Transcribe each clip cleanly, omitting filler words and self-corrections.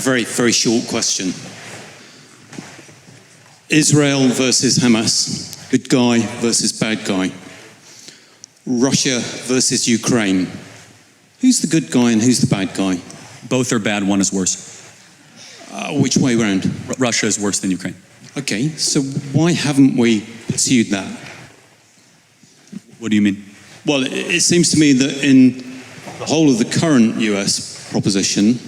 very, very short question. Israel versus Hamas, good guy versus bad guy. Russia versus Ukraine. Who's the good guy and who's the bad guy? Both are bad, one is worse. Which way round? Russia is worse than Ukraine. Okay, so why haven't we pursued that? What do you mean? Well, it seems to me that in the whole of the current US proposition,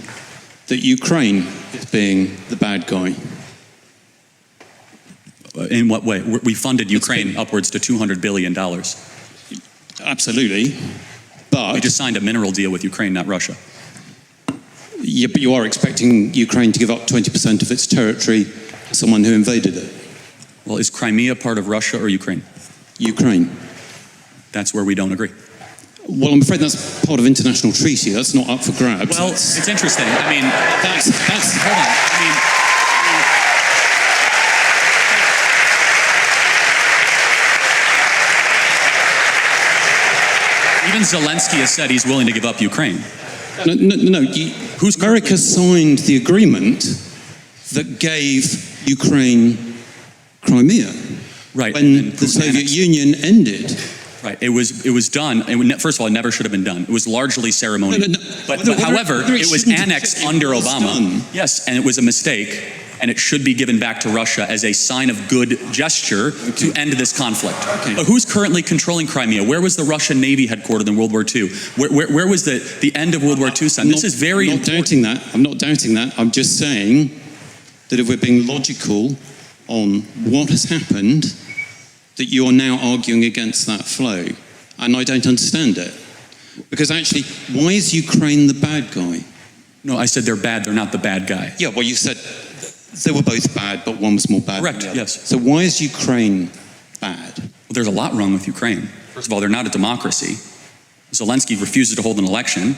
that Ukraine is being the bad guy. In what way? We funded Ukraine upwards to $200 billion. Absolutely, but... We just signed a mineral deal with Ukraine, not Russia. Yeah, but you are expecting Ukraine to give up 20% of its territory to someone who invaded it. Well, is Crimea part of Russia or Ukraine? Ukraine. That's where we don't agree. Well, I'm afraid that's part of international treaty. That's not up for grabs. Well, it's interesting. I mean, that's hold on. I mean, even Zelensky has said he's willing to give up Ukraine. No. America signed the agreement that gave Ukraine Crimea. Right. When the Soviet Union ended. Right. It was done. First of all, it never should have been done. It was largely ceremonial. But however, it was annexed under Obama. Yes, and it was a mistake. And it should be given back to Russia as a sign of good gesture to end this conflict. Okay. But who's currently controlling Crimea? Where was the Russian Navy headquartered in World War II? Where was the end of World War II? This is very important. I'm not doubting that. I'm just saying that if we're being logical on what has happened, that you are now arguing against that flow. And I don't understand it. Because actually, why is Ukraine the bad guy? No, I said they're bad. They're not the bad guy. Yeah, well, you said they were both bad, but one was more bad. Correct, yes. So why is Ukraine bad? Well, there's a lot wrong with Ukraine. First of all, they're not a democracy. Zelensky refuses to hold an election.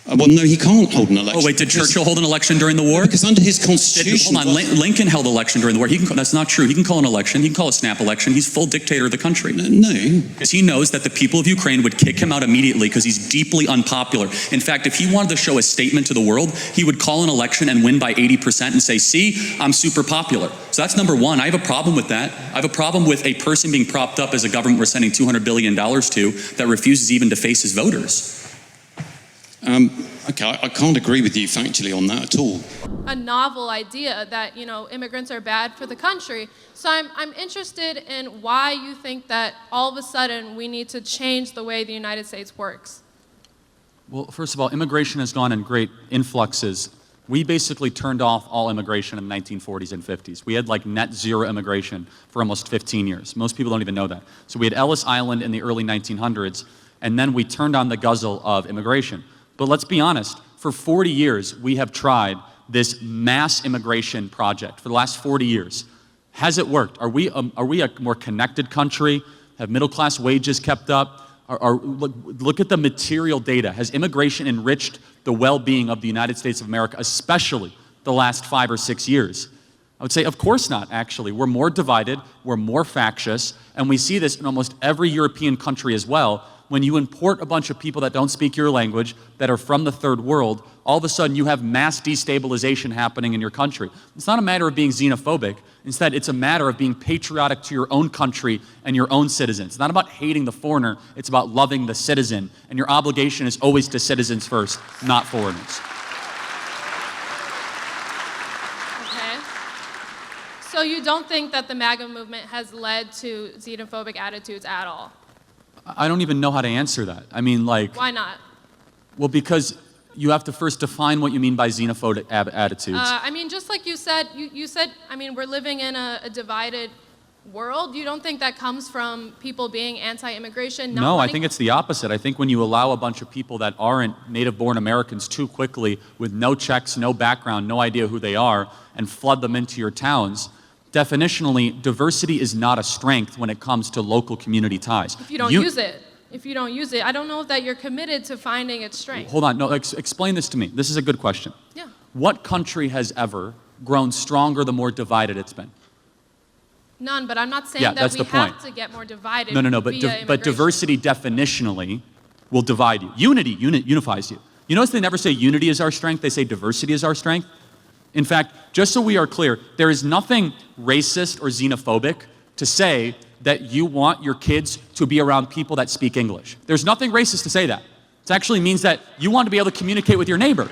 Well, no, he can't hold an election. Oh, wait, did Churchill hold an election during the war? Because under his constitution... Hold on, Lincoln held an election during the war. That's not true. He can call an election. He can call a snap election. He's full dictator of the country. No. Because he knows that the people of Ukraine would kick him out immediately because he's deeply unpopular. In fact, if he wanted to show a statement to the world, he would call an election and win by 80% and say, see, I'm super popular. So that's number one. I have a problem with that. I have a problem with a person being propped up as a government we're sending $200 billion to that refuses even to face his voters. Okay, I can't agree with you factually on that at all. A novel idea that, immigrants are bad for the country. So I'm interested in why you think that all of a sudden we need to change the way the United States works. Well, first of all, immigration has gone in great influxes. We basically turned off all immigration in the 1940s and 50s. We had like net zero immigration for almost 15 years. Most people don't even know that. So we had Ellis Island in the early 1900s, and then we turned on the guzzle of immigration. But let's be honest, for 40 years, we have tried this mass immigration project for the last 40 years. Has it worked? Are we a more connected country? Have middle-class wages kept up? Look at the material data. Has immigration enriched the well-being of the United States of America, especially the last 5 or 6 years? I would say, of course not, actually. We're more divided, we're more factious, and we see this in almost every European country as well. When you import a bunch of people that don't speak your language, that are from the third world, all of a sudden you have mass destabilization happening in your country. It's not a matter of being xenophobic. Instead, it's a matter of being patriotic to your own country and your own citizens. It's not about hating the foreigner, it's about loving the citizen. And your obligation is always to citizens first, not foreigners. Okay. So you don't think that the MAGA movement has led to xenophobic attitudes at all? I don't even know how to answer that. I mean, like... Why not? Well, because you have to first define what you mean by xenophobic attitudes. I mean, just like you said, we're living in a divided world. You don't think that comes from people being anti-immigration? No, I think it's the opposite. I think when you allow a bunch of people that aren't native-born Americans too quickly, with no checks, no background, no idea who they are, and flood them into your towns, definitionally, diversity is not a strength when it comes to local community ties. If you don't use it, I don't know that you're committed to finding its strength. Hold on, no, explain this to me. This is a good question. Yeah. What country has ever grown stronger the more divided it's been? None, but I'm not saying that we have to get more divided. No, but diversity definitionally will divide you. Unity unifies you. You notice they never say unity is our strength, they say diversity is our strength. In fact, just so we are clear, there is nothing racist or xenophobic to say that you want your kids to be around people that speak English. There's nothing racist to say that. It actually means that you want to be able to communicate with your neighbor.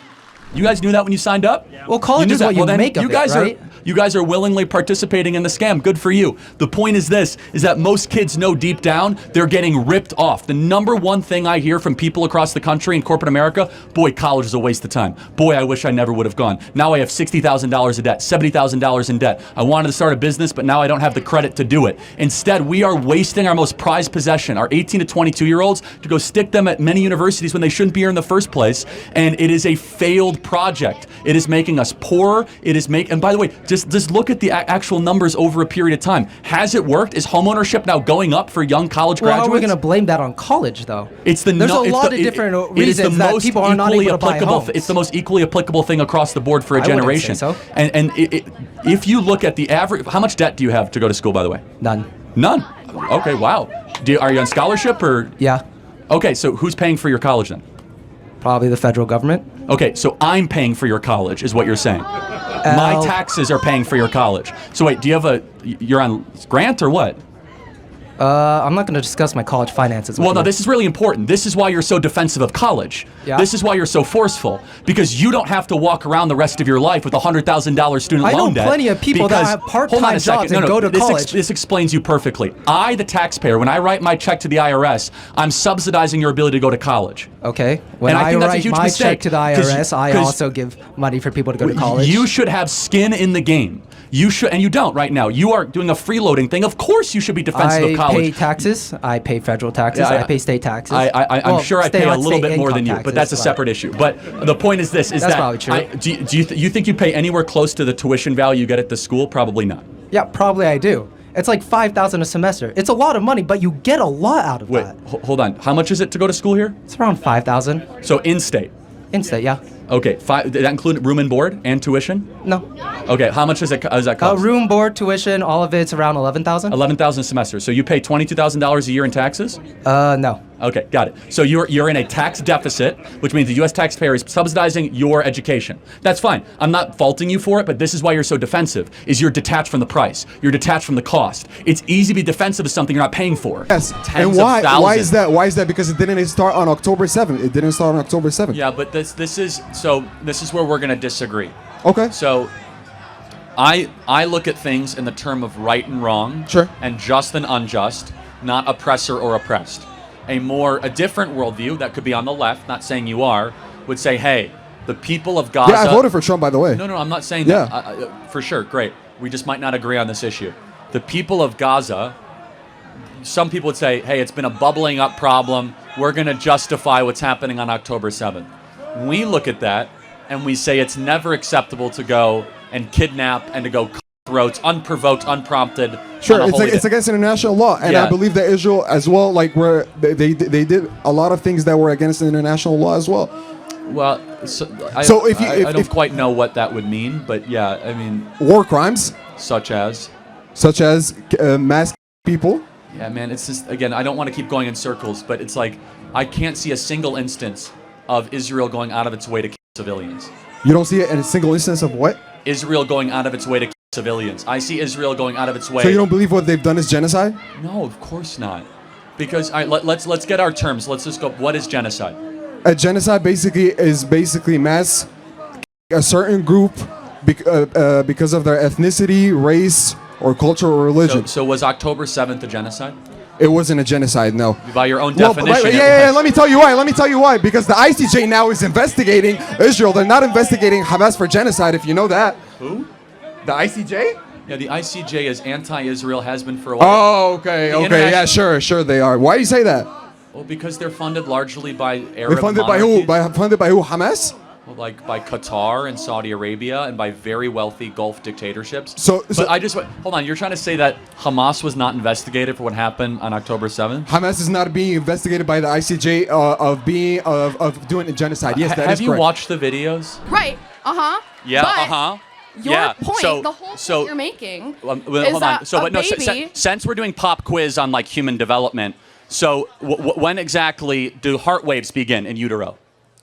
You guys knew that when you signed up? Well, college is what you make of it, right? You guys are willingly participating in the scam. Good for you. The point is this, is that most kids know deep down they're getting ripped off. The number one thing I hear from people across the country in corporate America, boy, college is a waste of time. Boy, I wish I never would have gone. Now I have $60,000 of debt, $70,000 in debt. I wanted to start a business, but now I don't have the credit to do it. Instead, we are wasting our most prized possession, our 18 to 22-year-olds, to go stick them at many universities when they shouldn't be here in the first place. And it is a failed project. It is making us poorer. And by the way, just look at the actual numbers over a period of time. Has it worked? Is homeownership now going up for young college graduates? How are we going to blame that on college, though? There's a lot of different reasons that people are not able to buy homes. It's the most equally applicable thing across the board for a generation. I wouldn't say so. And if you look at the average, how much debt do you have to go to school, by the way? None. None? Okay, wow. Are you on scholarship or? Yeah. Okay, so who's paying for your college then? Probably the federal government. Okay, so I'm paying for your college, is what you're saying. My taxes are paying for your college. So wait, you're on grant or what? I'm not going to discuss my college finances with Well, no, you. this is really important. This is why you're so defensive of college. Yeah. This is why you're so forceful. Because you don't have to walk around the rest of your life with a $100,000 student loan debt. I know plenty of people that have part-time jobs and go to college. This explains you perfectly. I, the taxpayer, when I write my check to the IRS, I'm subsidizing your ability to go to college. Okay. When I write my check to the IRS, I also give money for people to go to college. You should have skin in the game. You should, and you don't right now. You are doing a freeloading thing. Of course you should be defensive of college. I pay taxes. I pay federal taxes. I pay state taxes. I'm sure I pay a little bit more than you, but that's a separate issue. But the point is this, that's probably true. Do you think you pay anywhere close to the tuition value you get at the school? Probably not. Yeah, probably I do. It's like $5,000 a semester. It's a lot of money, but you get a lot out of that. Wait, hold on. How much is it to go to school here? It's around $5,000. So in-state? In-state, yeah. Okay, did that include room and board and tuition? No. Okay, how much does that cost? Room, board, tuition, all of it's around $11,000. $11,000 a semester. So you pay $22,000 a year in taxes? No. Okay, got it. So you're in a tax deficit, which means the U.S. taxpayer is subsidizing your education. That's fine. I'm not faulting you for it, but this is why you're so defensive, is you're detached from the price. You're detached from the cost. It's easy to be defensive of something you're not paying for. Yes, and why is that? Why is that? Because it didn't start on October 7th. It didn't start on October 7th. Yeah, but this is where we're going to disagree. Okay. So I look at things in the term of right and wrong, sure, and just and unjust, not oppressor or oppressed. A different worldview that could be on the left, not saying you are, would say, hey, the people of Gaza. Yeah, I voted for Trump, by the way. No, I'm not saying that. For sure, great. We just might not agree on this issue. The people of Gaza, some people would say, hey, it's been a bubbling up problem. We're going to justify what's happening on October 7th. We look at that and we say it's never acceptable to go and kidnap and to go cut throats, unprovoked, unprompted. Sure, it's against international law, and I believe that Israel as well, like where they did a lot of things that were against international law as well. Well, I don't quite know what that would mean, but yeah, I mean, war crimes, such as mass people. Yeah, man, it's just, again, I don't want to keep going in circles, but it's like I can't see a single instance of Israel going out of its way to kill civilians. You don't see it in a single instance of what? Israel going out of its way to kill civilians. I see Israel going out of its way. So you don't believe what they've done is genocide? No, of course not. Because let's get our terms. Let's just go. What is genocide? A genocide is mass a certain group because of their ethnicity, race, or culture or religion. So was October 7th a genocide? It wasn't a genocide, no. By your own definition. Let me tell you why. Because the ICJ now is investigating Israel. They're not investigating Hamas for genocide, if you know that. Who? The ICJ? Yeah, the ICJ is anti-Israel, has been for a while. Oh, okay. Yeah, sure they are. Why do you say that? Well, because they're funded largely by Arab They're funded by who? Funded by who? Hamas? Well, like by Qatar and Saudi Arabia and by very wealthy Gulf dictatorships. But I just hold on. You're trying to say that Hamas was not investigated for what happened on October 7th? Hamas is not being investigated by the ICJ of doing a genocide. Yes, that is correct. Have you watched the videos? Right. Yeah. Your point, the whole point you're making, is that since we're doing pop quiz on like human development, so when exactly do heart waves begin in utero?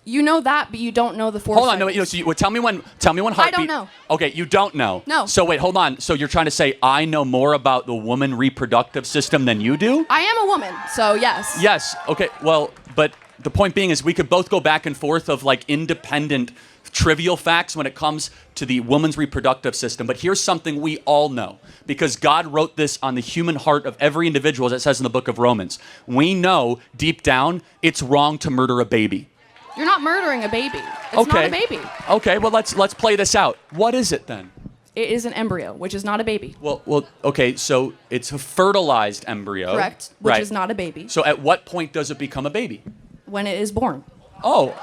You know that, but you don't know the four Hold on, no, cycles. so tell me when heartbeat. I don't know. Okay, you don't know. No. So wait, hold on. So you're trying to say I know more about the woman reproductive system than you do? I am a woman, so yes. Yes. Okay. Well, but the point being is we could both go back and forth of like independent trivial facts when it comes to the woman's reproductive system. But here's something we all know, because God wrote this on the human heart of every individual, as it says in the book of Romans. We know deep down it's wrong to murder a baby. You're not murdering a baby. It's Okay. not a baby. Okay, well let's play this out. What is it then? It is an embryo, which is not a baby. Well, okay, so it's a fertilized embryo. Correct, which right. is not a baby. So at what point does it become a baby? When it is born. Oh,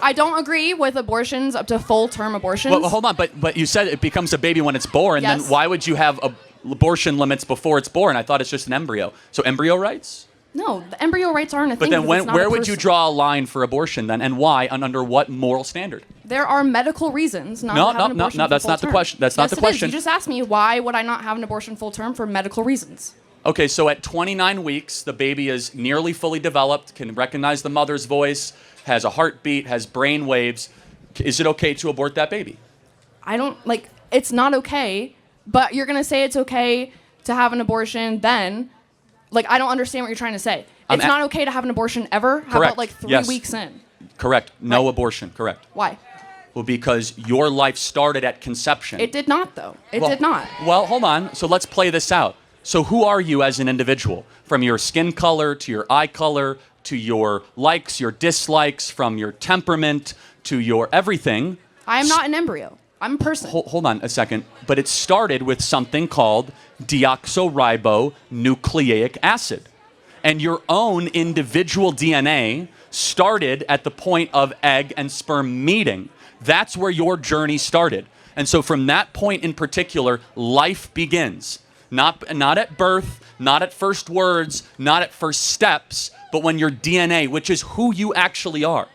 I don't agree with abortions up to full-term abortions. well, hold on, but you said it becomes a baby when it's born. Yes. Then why would you have abortion limits before it's born? I thought it's just an embryo. So embryo rights? No, the embryo rights aren't a But thing. then because it's not where a would you person. draw a line for abortion then, and why, and under what moral standard? There are medical reasons not to have an abortion No, for that's full not the term. question. That's not Yes, the it is. question. You just asked me why would I not have an abortion full term for medical reasons. Okay, so at 29 weeks, the baby is nearly fully developed, can recognize the mother's voice, has a heartbeat, has brain waves. Is it okay to abort that baby? I don't like. It's not okay, but you're gonna say it's okay to have an abortion then. Like, I don't understand what you're trying to say. It's not okay to have an abortion ever. How Correct. about like 3 Yes. weeks in? Correct. No Right. abortion. Correct. Why? Well, because your life started at conception. It did not, though. It Well- did not. Well, hold on. So let's play this out. So who are you as an individual? From your skin color to your eye color to your likes, your dislikes, from your temperament to your everything. I am not an embryo. I'm a person. Hold on a second. But it started with something called deoxyribonucleic acid. And your own individual DNA started at the point of egg and sperm meeting. That's where your journey started. And so from that point in particular, life begins. Not at birth, not at first words, not at first steps, but when your DNA, which is who you actually are.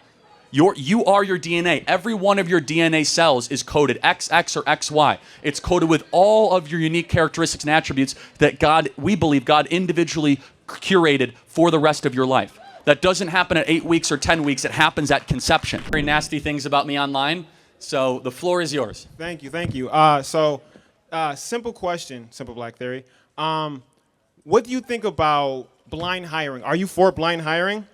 You are your DNA. Every one of your DNA cells is coded XX or XY. It's coded with all of your unique characteristics and attributes that we believe God individually curated for the rest of your life. That doesn't happen at 8 weeks or 10 weeks. It happens at conception. Very nasty things about me online. So the floor is yours. Thank you. Simple question, Simple Black Theory. What do you think about blind hiring? Are you for blind hiring?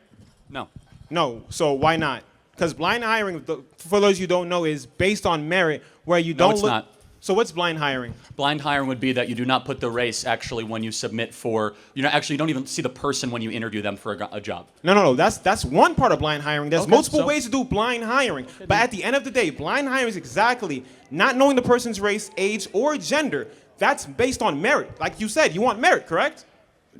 No. No. So why not? Because blind hiring, for those you don't know, is based on merit, where you don't No, it's not. So what's blind hiring? Blind hiring would be that you do not put the race actually when you submit for, you don't even see the person when you interview them for a job. No. That's one part of blind hiring. There's Okay, multiple so- ways to do blind hiring. But at the end of the day, blind hiring is exactly not knowing the person's race, age, or gender. That's based on merit. Like you said, you want merit, correct?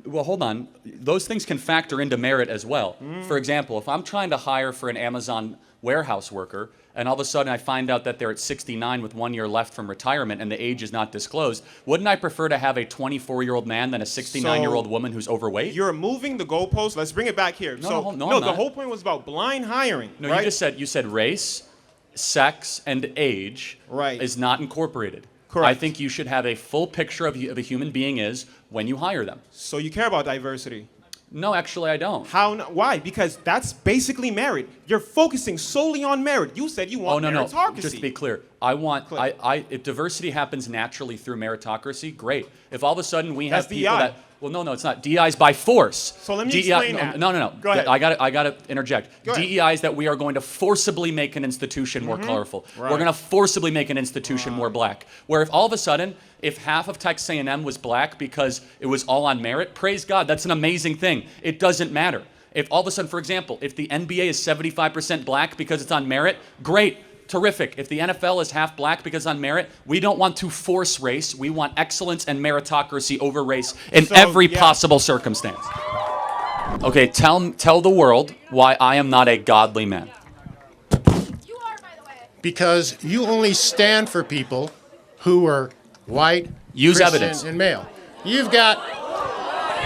Well, hold on. Those things can factor into merit as well. For example, if I'm trying to hire for an Amazon warehouse worker, and all of a sudden I find out that they're at 69 with 1 year left from retirement and the age is not disclosed, wouldn't I prefer to have a 24-year-old man than a 69-year-old woman who's overweight? You're moving the goalposts. Let's bring it back here. No, I'm the not. whole point was about blind hiring. No, right? you said race, sex, and age is not incorporated. Correct. I think you should have a full picture of a human being is when you hire them. So you care about diversity? No, actually, I don't. Why? Because that's basically merit. You're focusing solely on merit. You said you want meritocracy. Just to be clear, if diversity happens naturally through meritocracy, great. If all of a sudden we have That's people DEI. that, well, no, it's not. DEI is by force. So let me DEI explain that. No. Go ahead. I got to interject. Go ahead. DEI is that we are going to forcibly make an institution more colorful. Right. We're going to forcibly make an institution more black. Where if all of a sudden, if half of Texas A&M was black because it was all on merit, praise God, that's an amazing thing. It doesn't matter. If all of a sudden, for example, if the NBA is 75% black because it's on merit, great. Terrific. If the NFL is half black because it's on merit, we don't want to force race. We want excellence and meritocracy over race in every possible circumstance. Okay, tell the world why I am not a godly man. You are, by the way. Because you only stand for people who are white, Use Christian, evidence. and male. You've got...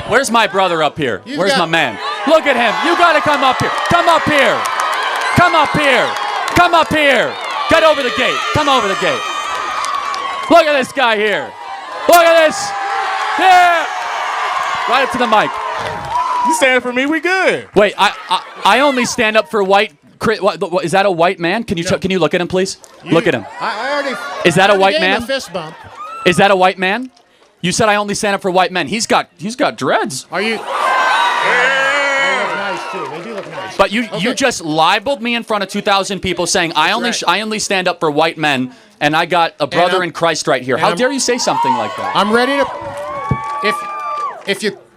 Where's my brother up here? You've Where's got- my man? Look at him. You got to come up here. Come up here. Come up here. Come up here. Get over the gate. Come over the gate. Look at this guy here. Look at this. Here. Right up to the mic. You stand for me, we good. Wait, I only stand up for white. What, is that a white man? Can you look at him, please? Look at him. I already. Is that a white gave him man? A fist bump. Is that a white man? You said I only stand up for white men. He's got dreads. Are you? They look nice too. They do look nice. But you just libeled me in front of 2,000 people saying I only stand up for white men, and I got a brother in Christ right here. How dare you say something like that? I'm ready to.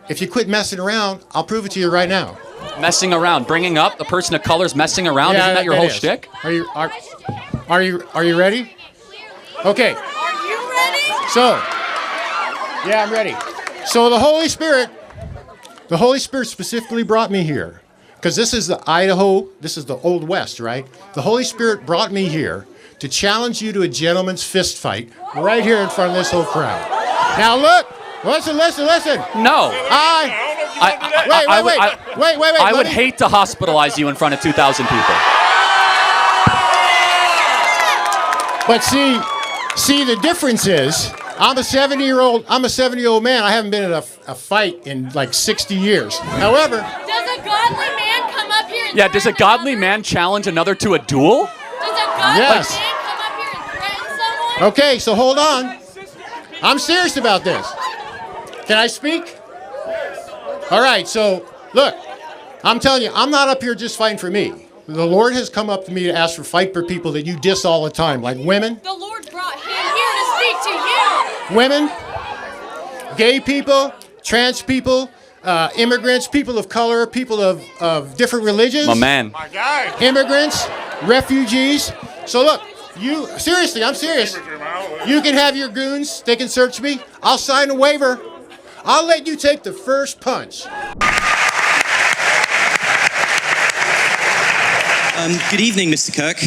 If you quit messing around, I'll prove it to you right now. Messing around, bringing up a person of color's messing around. Isn't that your whole shtick? Are you ready? Okay. Are you ready? So, yeah, I'm ready. So the Holy Spirit specifically brought me here, because this is the Idaho, this is the Old West, right? The Holy Spirit brought me here to challenge you to a gentleman's fist fight right here in front of this whole crowd. Now look, listen. No. Wait. I would hate to hospitalize you in front of 2,000 people. But see, the difference is, I'm a 70-year-old man. I haven't been in a fight in like 60 years. However, Does a godly man come up here and does a godly man challenge another to a duel? Does a godly man come up here and threaten someone? okay, so hold on. I'm serious about this. Can I speak? All right, so look, I'm telling you, I'm not up here just fighting for me. The Lord has come up to me to ask for fight for people that you diss all the time, like women. The Lord brought him here to speak to you. Women, gay people, trans people, immigrants, people of color, people of different religions. My man. My guy. Immigrants, refugees. So look, seriously, I'm serious. You can have your goons, they can search me. I'll sign a waiver. I'll let you take the first punch. Good evening, Mr. Kirk.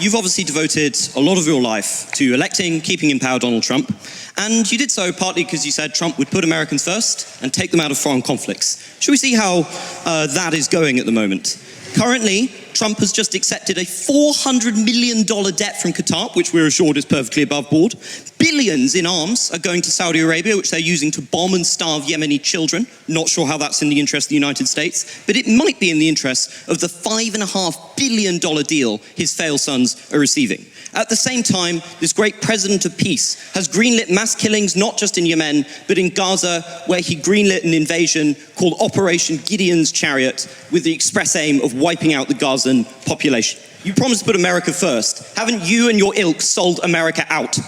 You've obviously devoted a lot of your life to electing, keeping in power Donald Trump, and you did so partly because you said Trump would put Americans first and take them out of foreign conflicts. Should we see how that is going at the moment? Currently, Trump has just accepted a $400 million debt from Qatar, which we're assured is perfectly above board. Billions in arms are going to Saudi Arabia, which they're using to bomb and starve Yemeni children. Not sure how that's in the interest of the United States, but it might be in the interest of the $5.5 billion deal his failed sons are receiving. At the same time, this great president of peace has greenlit mass killings not just in Yemen, but in Gaza, where he greenlit an invasion called Operation Gideon's Chariot with the express aim of wiping out the Gazan population. You promised to put America first. Haven't you and your ilk sold America out?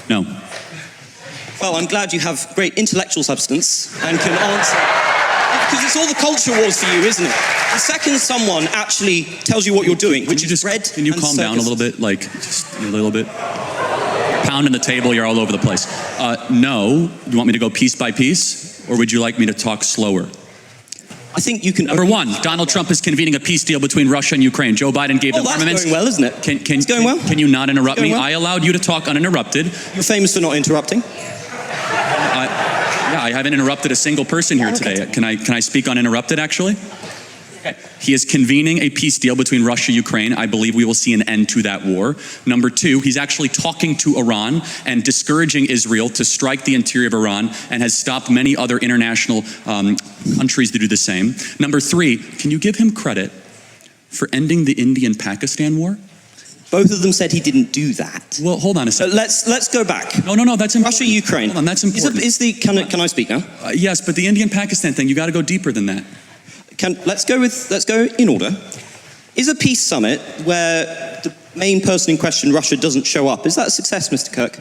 No. Well, I'm glad you have great intellectual substance and can answer. Because it's all the culture wars for you, isn't it? The second someone actually tells you what you're doing, which is red. Can you calm down a little bit? Like, just a little bit. Pounding the table, you're all over the place. No. You want me to go piece by piece? Or would you like me to talk slower? I think you can. Number one, Donald Trump is convening a peace deal between Russia and Ukraine. Joe Biden gave them armaments. That's going well, isn't it? It's going well. Can you not interrupt me? Well. I allowed you to talk uninterrupted. You're famous for not interrupting. Yeah, I haven't interrupted a single person here today. Can I speak uninterrupted, actually? Okay. He is convening a peace deal between Russia and Ukraine. I believe we will see an end to that war. Number two, he's actually talking to Iran and discouraging Israel to strike the interior of Iran, and has stopped many other international countries to do the same. Number three, can you give him credit for ending the Indian-Pakistan war? Both of them said he didn't do that. Well, hold on a second. Let's go back. No, that's important. Russia, Ukraine. Hold on, that's important. Can I speak now? Yes, but the Indian-Pakistan thing, you got to go deeper than that. Let's go in order. Is a peace summit where the main person in question, Russia, doesn't show up, is that a success, Mr. Kirk?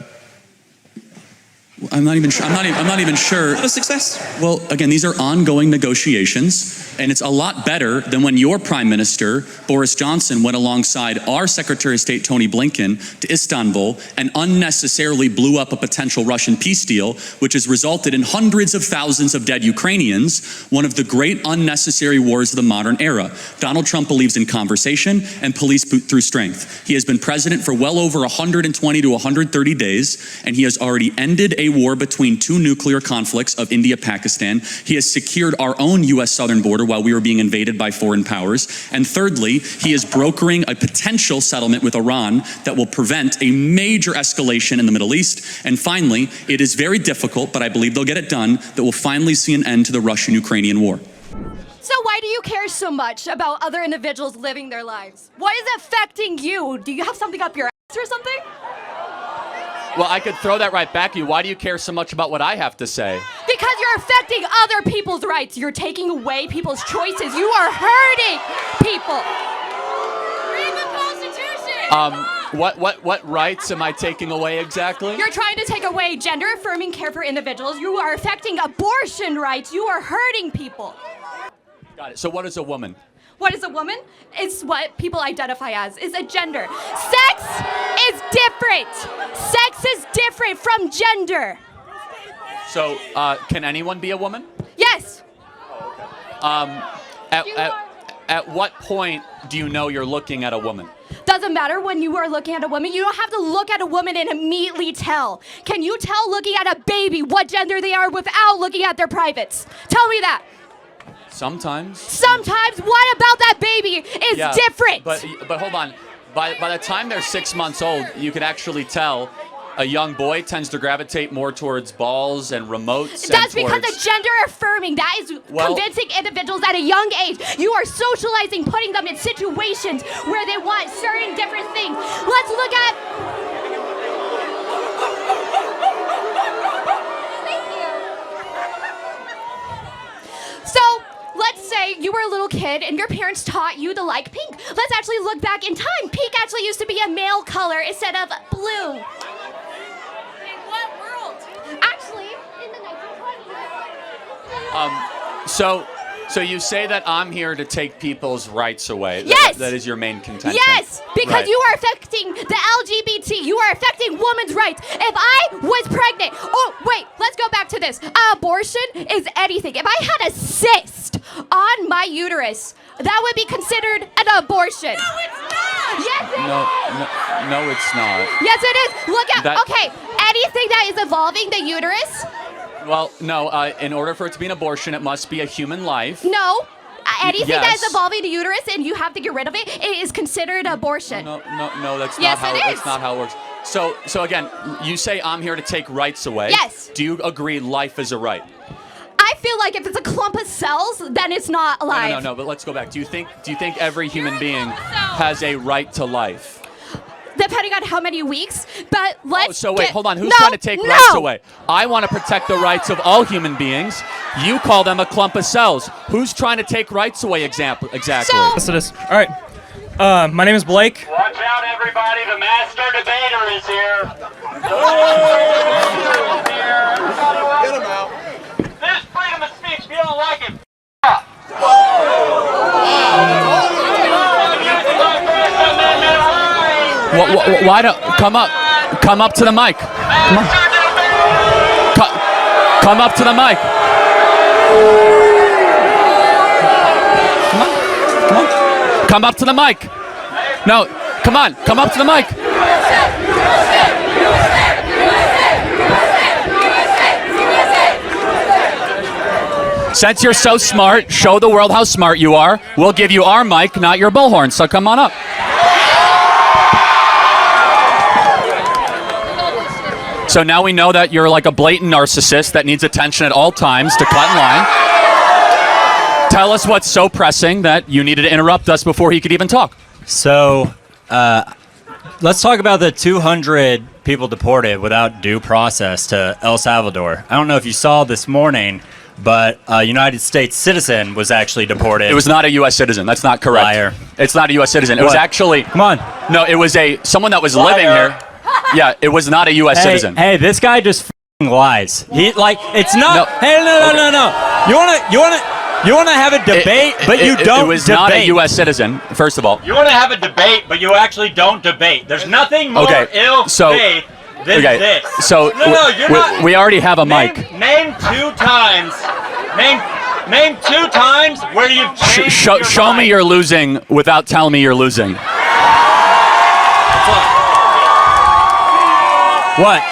I'm not even sure. I'm not even sure. Not a success? Well, again, these are ongoing negotiations, and it's a lot better than when your Prime Minister, Boris Johnson, went alongside our Secretary of State, Tony Blinken, to Istanbul and unnecessarily blew up a potential Russian peace deal, which has resulted in hundreds of thousands of dead Ukrainians, one of the great unnecessary wars of the modern era. Donald Trump believes in conversation and police through strength. He has been president for well over 120 to 130 days, and he has already ended a a war between two nuclear conflicts of India-Pakistan. He has secured our own U.S. southern border while we were being invaded by foreign powers. And thirdly, he is brokering a potential settlement with Iran that will prevent a major escalation in the Middle East. And finally, it is very difficult, but I believe they'll get it done, that will finally see an end to the Russian-Ukrainian war. So why do you care so much about other individuals living their lives? What is affecting you? Do you have something up your ass or something? Well, I could throw that right back at you. Why do you care so much about what I have to say? Because you're affecting other people's rights. You're taking away people's choices. You are hurting people. Read the Constitution. What rights am I taking away exactly? You're trying to take away gender-affirming care for individuals. You are affecting abortion rights. You are hurting people. Got it. So what is a woman? What is a woman? It's what people identify as, is a gender. Sex is different. Sex is different from gender. So can anyone be a woman? Yes. At what point do you know you're looking at a woman? Doesn't matter when you are looking at a woman. You don't have to look at a woman and immediately tell. Can you tell looking at a baby what gender they are without looking at their privates? Tell me that. Sometimes. Sometimes. What about that baby is different? But hold on. By the time they're 6 months old, you can actually tell a young boy tends to gravitate more towards balls and remotes. That's because of gender affirming. That is convincing individuals at a young age. You are socializing, putting them in situations where they want certain different things. Let's look at... So, let's say you were a little kid and your parents taught you to like pink. Let's actually look back in time. Pink actually used to be a male color instead of blue. In what world? Actually, in the 1920s. So you say that I'm here to take people's rights away. Yes! That is your main contention. Yes, because Right. you are affecting the LGBT. You are affecting women's rights. If I was pregnant, oh wait, let's go back to this. Abortion is anything. If I had a cyst on my uterus, that would be considered an abortion. No, it's not. Yes, it is. No, it's not. Yes, it is. Look at, That- okay, anything that is evolving the uterus, Well, no. In order for it to be an abortion, it must be a human life. no. Anything that is yes. evolving the uterus and you have to get rid of it, it is considered abortion. No, that's Yes, not how it that's is. not how it works. So again, you say I'm here to take rights away. Yes. Do you agree life is a right? I feel like if it's a clump of cells, then it's not alive. No. But let's go back. Do you think every human being has a right to life? Depending on how many weeks, but let's. Oh, so wait, hold on. Who's No, trying to take no. rights away? I want to protect the rights of all human beings. You call them a clump of cells. Who's trying to take rights away exactly? So- Yes, it is. All right. My name is Blake. Watch out, everybody. The master debater is here. Get him out. This freedom of speech, if you don't like it, Why don't come up to the mic? Come up to the mic. Come up to the mic. No, come on, come up to the mic. Since you're so smart, show the world how smart you are. We'll give you our mic, not your bullhorn, so come on up. So now we know that you're like a blatant narcissist that needs attention at all times to cut in line. Tell us what's so pressing that you needed to interrupt us before he could even talk. So, let's talk about the 200 people deported without due process to El Salvador. I don't know if you saw this morning, but a United States citizen was actually deported. It was not a U.S. citizen. That's not correct. Liar. It's not a U.S. citizen. It was What? actually... Come on. No, it was someone that was living here. Yeah, it was not a U.S. citizen. Hey, this guy just f***ing lies. He it's not. No. Hey, no. You wanna have a debate, but you don't. It was debate. not a U.S. citizen, first of all. You wanna have a debate, but you actually don't debate. There's nothing more ill-faith than this. So you're not. we already have a mic. Name 2 times. Name 2 times where you've changed your Show me mind. you're losing without telling me you're losing. What?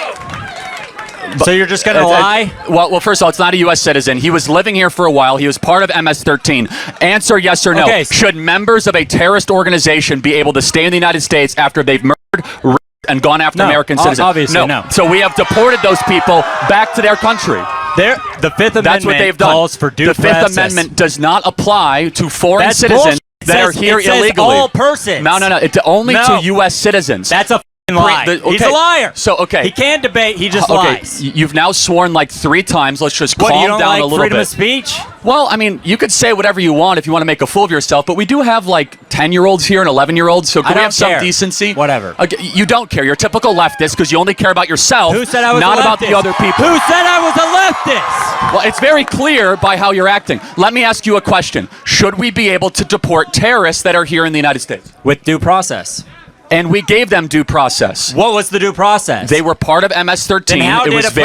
So you're just going to lie? Well, first of all, it's not a U.S. citizen. He was living here for a while. He was part of MS-13. Answer yes or no. Okay. Should members of a terrorist organization be able to stay in the United States after they've murdered, raped, and gone after American citizens? Obviously, no. So we have deported those people back to their country. The Fifth Amendment That's what they've done. calls for due process. The Fifth Amendment does not apply to foreign That's citizens bullshit. that are here it says illegally. all persons. No. It's only to U.S. citizens. That's a lie. He's a liar. So, okay. He can't debate. He just lies. You've now sworn like 3 times. Let's just What, calm you don't down like a little freedom bit. of speech? Well, I mean, you could say whatever you want if you want to make a fool of yourself, but we do have like 10-year-olds here and 11-year-olds, so can we have some decency? Whatever. You don't care. You're a typical leftist because you only care about yourself, Who said I was not a leftist? about the other people. Who said I was a leftist? Well, it's very clear by how you're acting. Let me ask you a question. Should we be able to deport terrorists that are here in the United States? With due process. And we gave them due process. What was the due process? They were part of MS-13. Then how it did was a very